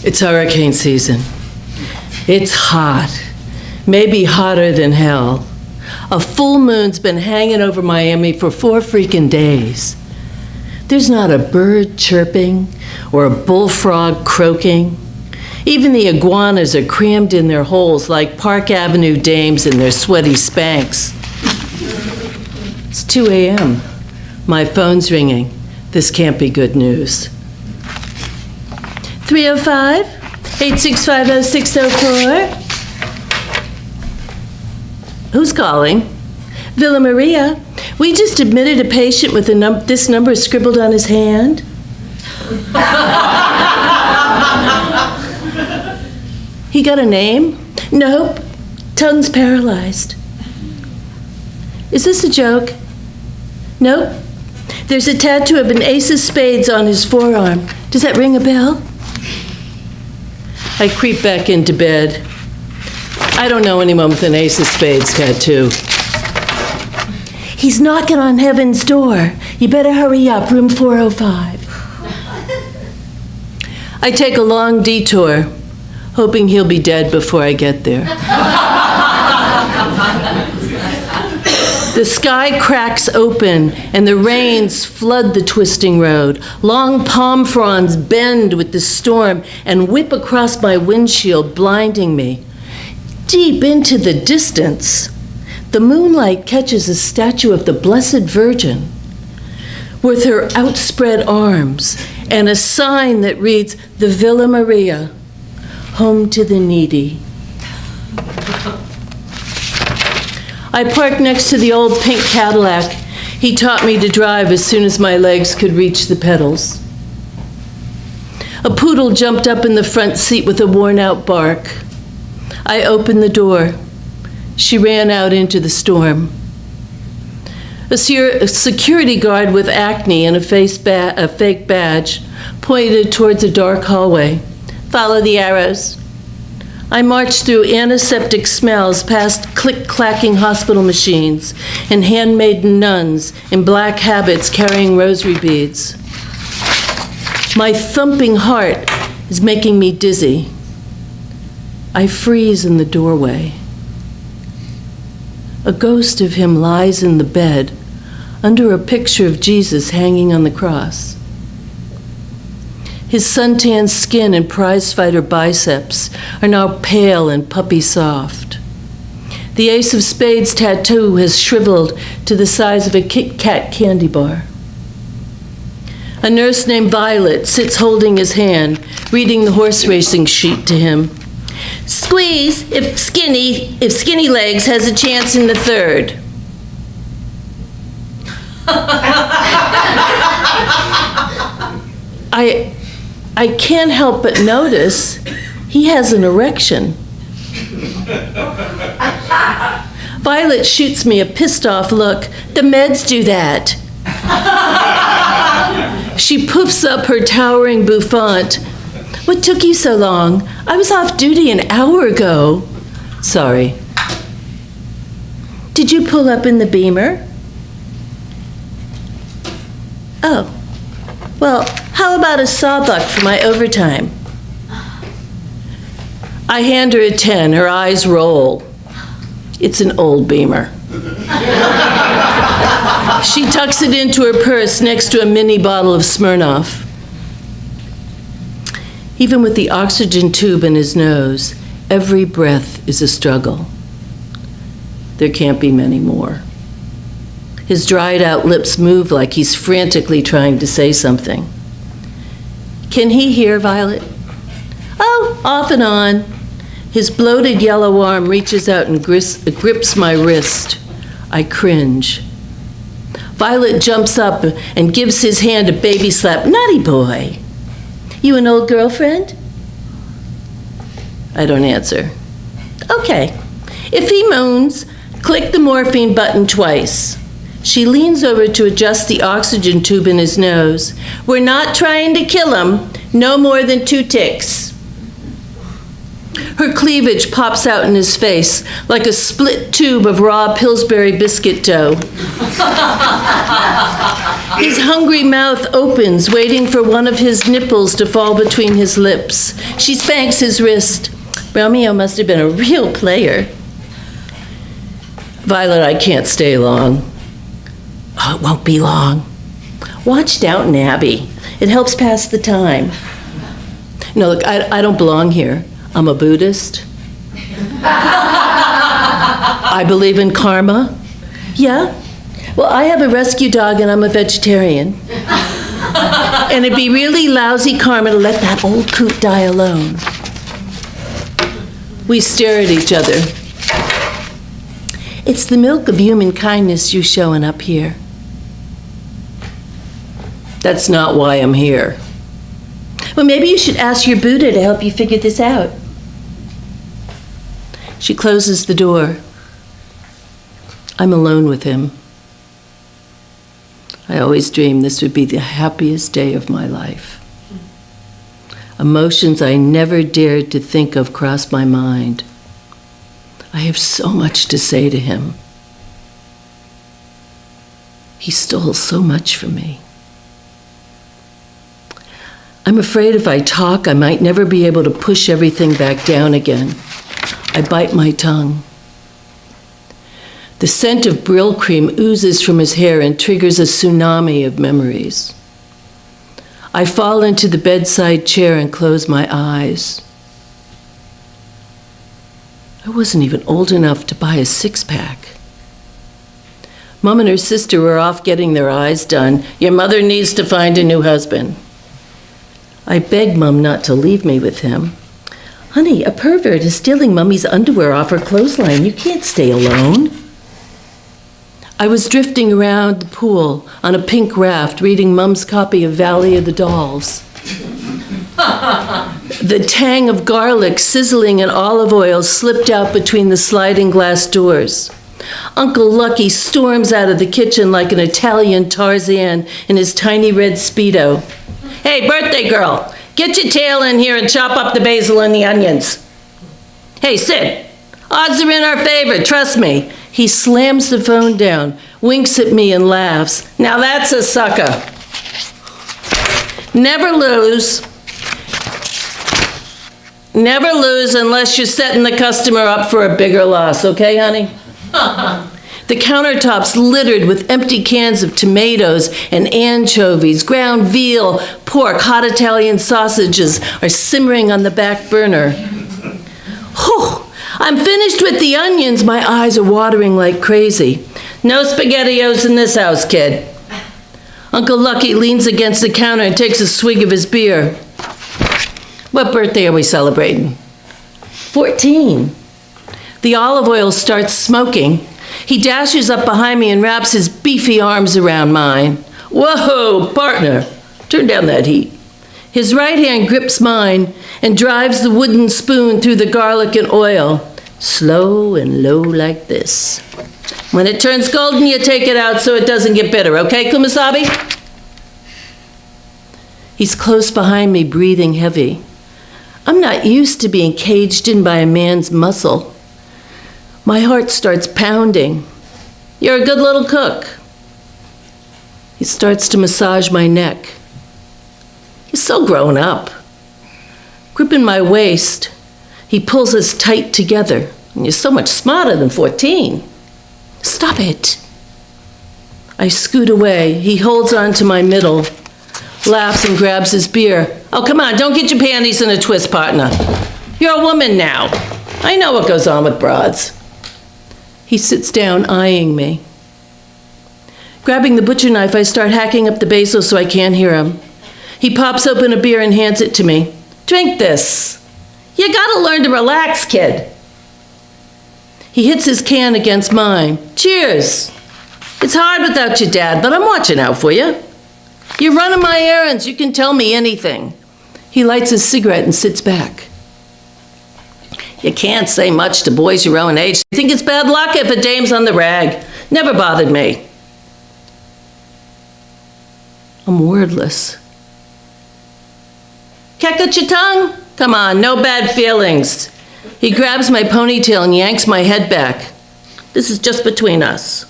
It's hurricane season. It's hot. Maybe hotter than hell. A full moon's been hanging over Miami for 4 freaking days. There's not a bird chirping or a bullfrog croaking. Even the iguanas are crammed in their holes like Park Avenue dames in their sweaty Spanx. It's 2 a.m. My phone's ringing. This can't be good news. 305-865-0604. Who's calling? Villa Maria. We just admitted a patient with this number scribbled on his hand. He got a name? Nope. Tongue's paralyzed. Is this a joke? Nope. There's a tattoo of an ace of spades on his forearm. Does that ring a bell? I creep back into bed. I don't know anyone with an ace of spades tattoo. He's knocking on heaven's door. You better hurry up, room 405. I take a long detour, hoping he'll be dead before I get there. The sky cracks open and the rains flood the twisting road. Long palm fronds bend with the storm and whip across my windshield, blinding me. Deep into the distance, the moonlight catches a statue of the Blessed Virgin with her outspread arms and a sign that reads, "The Villa Maria, home to the needy." I parked next to the old pink Cadillac. He taught me to drive as soon as my legs could reach the pedals. A poodle jumped up in the front seat with a worn-out bark. I opened the door. She ran out into the storm. A security guard with acne and a fake badge pointed towards a dark hallway. "Follow the arrows." I marched through antiseptic smells past click-clacking hospital machines and handmaiden nuns in black habits carrying rosary beads. My thumping heart is making me dizzy. I freeze in the doorway. A ghost of him lies in the bed under a picture of Jesus hanging on the cross. His suntan skin and prizefighter biceps are now pale and puppy soft. The ace of spades tattoo has shriveled to the size of a Kit Kat candy bar. A nurse named Violet sits holding his hand, reading the horse racing sheet to him. "Squeeze if skinny legs has a chance in the third." I can't help but notice he has an erection. Violet shoots me a pissed-off look. "The meds do that." She poofs up her towering bouffant. "What took you so long? I was off duty an hour ago." "Sorry." "Did you pull up in the Beamer?" "Oh. Well, how about a sawbuck for my overtime?" I hand her a 10. Her eyes roll. It's an old Beamer. She tucks it into her purse next to a mini bottle of Smirnoff. Even with the oxygen tube in his nose, every breath is a struggle. There can't be many more. His dried-out lips move like he's frantically trying to say something. Can he hear, Violet? "Oh, off and on." His bloated yellow arm reaches out and grips my wrist. I cringe. Violet jumps up and gives his hand a baby slap. "Naughty boy. You an old girlfriend?" I don't answer. "Okay. If he moans, click the morphine button twice." She leans over to adjust the oxygen tube in his nose. "We're not trying to kill him. No more than 2 ticks." Her cleavage pops out in his face like a split tube of raw Pillsbury biscuit dough. His hungry mouth opens, waiting for one of his nipples to fall between his lips. She spanks his wrist. Romeo must have been a real player. Violet, I can't stay long. Oh, it won't be long. Watch Downton Abbey. It helps pass the time. No, look, I don't belong here. I'm a Buddhist. I believe in karma. Yeah? Well, I have a rescue dog and I'm a vegetarian. And it'd be really lousy karma to let that old coot die alone. We stare at each other. It's the milk of human kindness you showing up here. That's not why I'm here. Well, maybe you should ask your Buddha to help you figure this out. She closes the door. I'm alone with him. I always dreamed this would be the happiest day of my life. Emotions I never dared to think of crossed my mind. I have so much to say to him. He stole so much from me. I'm afraid if I talk, I might never be able to push everything back down again. I bite my tongue. The scent of Brill cream oozes from his hair and triggers a tsunami of memories. I fall into the bedside chair and close my eyes. I wasn't even old enough to buy a six-pack. Mom and her sister were off getting their eyes done. Your mother needs to find a new husband. I begged Mom not to leave me with him. Honey, a pervert is stealing Mummy's underwear off her clothesline. You can't stay alone. I was drifting around the pool on a pink raft, reading Mom's copy of Valley of the Dolls. The tang of garlic sizzling in olive oil slipped out between the sliding glass doors. Uncle Lucky storms out of the kitchen like an Italian Tarzan in his tiny red Speedo. Hey, birthday girl, get your tail in here and chop up the basil and the onions. Hey, Sid, odds are in our favor, trust me. He slams the phone down, winks at me and laughs. Now that's a sucker. Never lose. Never lose unless you're setting the customer up for a bigger loss, okay, honey? The countertops littered with empty cans of tomatoes and anchovies, ground veal, pork, hot Italian sausages are simmering on the back burner. Whew, I'm finished with the onions. My eyes are watering like crazy. No SpaghettiOs in this house, kid. Uncle Lucky leans against the counter and takes a swig of his beer. What birthday are we celebrating? 14. The olive oil starts smoking. He dashes up behind me and wraps his beefy arms around mine. Whoa, partner, turn down that heat. His right hand grips mine and drives the wooden spoon through the garlic and oil, slow and low like this. When it turns golden, you take it out so it doesn't get bitter, okay, Kumasabi? He's close behind me, breathing heavy. I'm not used to being caged in by a man's muscle. My heart starts pounding. You're a good little cook. He starts to massage my neck. He's so grown up. Gripping my waist, he pulls us tight together. And you're so much smarter than 14. Stop it. I scoot away. He holds on to my middle, laughs and grabs his beer. Oh, come on, don't get your panties in a twist, partner. You're a woman now. I know what goes on with broads. He sits down, eyeing me. Grabbing the butcher knife, I start hacking up the basil so I can't hear him. He pops open a beer and hands it to me. Drink this. You gotta learn to relax, kid. He hits his can against mine. Cheers. It's hard without your dad, but I'm watching out for you. You're running my errands. You can tell me anything. He lights his cigarette and sits back. You can't say much to boys your own age. I think it's bad luck if a dame's on the rag. Never bothered me. I'm wordless. Can't get your tongue? Come on, no bad feelings. He grabs my ponytail and yanks my head back. This is just between us.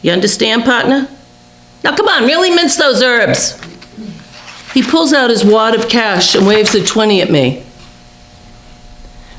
You understand, partner? Now come on, really mince those herbs. He pulls out his wad of cash and waves a 20 at me.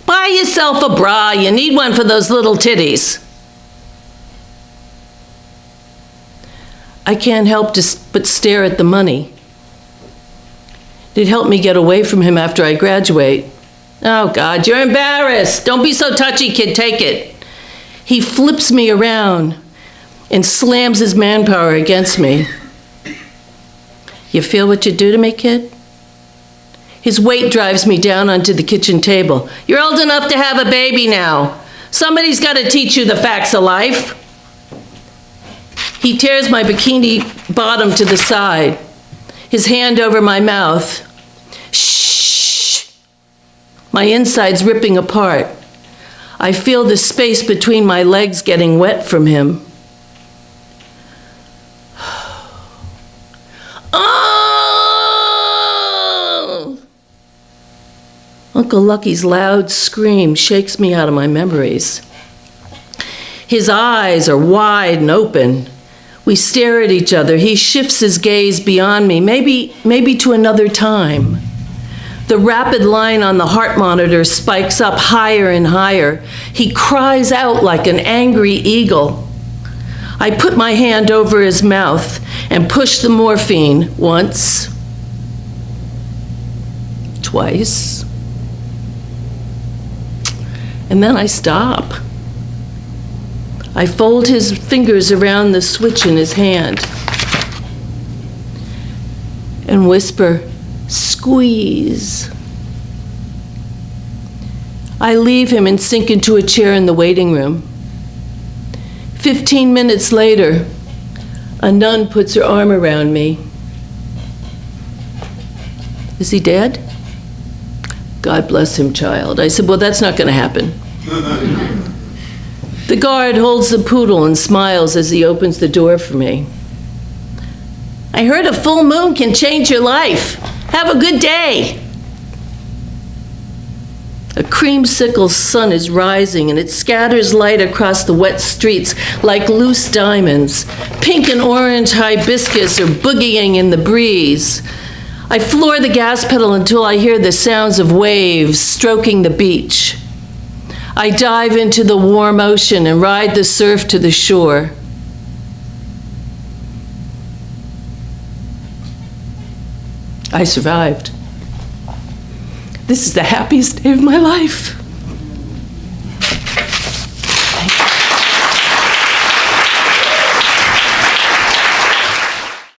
Buy yourself a bra, you need one for those little titties. I can't help but stare at the money. It'd help me get away from him after I graduate. Oh God, you're embarrassed. Don't be so touchy, kid, take it. He flips me around and slams his manpower against me. You feel what you do to me, kid? His weight drives me down onto the kitchen table. You're old enough to have a baby now. Somebody's got to teach you the facts of life. He tears my bikini bottom to the side, his hand over my mouth. Shh! My insides ripping apart. I feel the space between my legs getting wet from him. Oh! Uncle Lucky's loud scream shakes me out of my memories. His eyes are wide and open. We stare at each other. He shifts his gaze beyond me, maybe to another time. The rapid line on the heart monitor spikes up higher and higher. He cries out like an angry eagle. I put my hand over his mouth and push the morphine once, twice, and then I stop. I fold his fingers around the switch in his hand and whisper, squeeze. I leave him and sink into a chair in the waiting room. 15 minutes later, a nun puts her arm around me. Is he dead? God bless him, child. I said, well, that's not going to happen. The guard holds the poodle and smiles as he opens the door for me. I heard a full moon can change your life. Have a good day. A creamsicle sun is rising and it scatters light across the wet streets like loose diamonds. Pink and orange hibiscus are boogieing in the breeze. I floor the gas pedal until I hear the sounds of waves stroking the beach. I dive into the warm ocean and ride the surf to the shore. I survived. This is the happiest day of my life.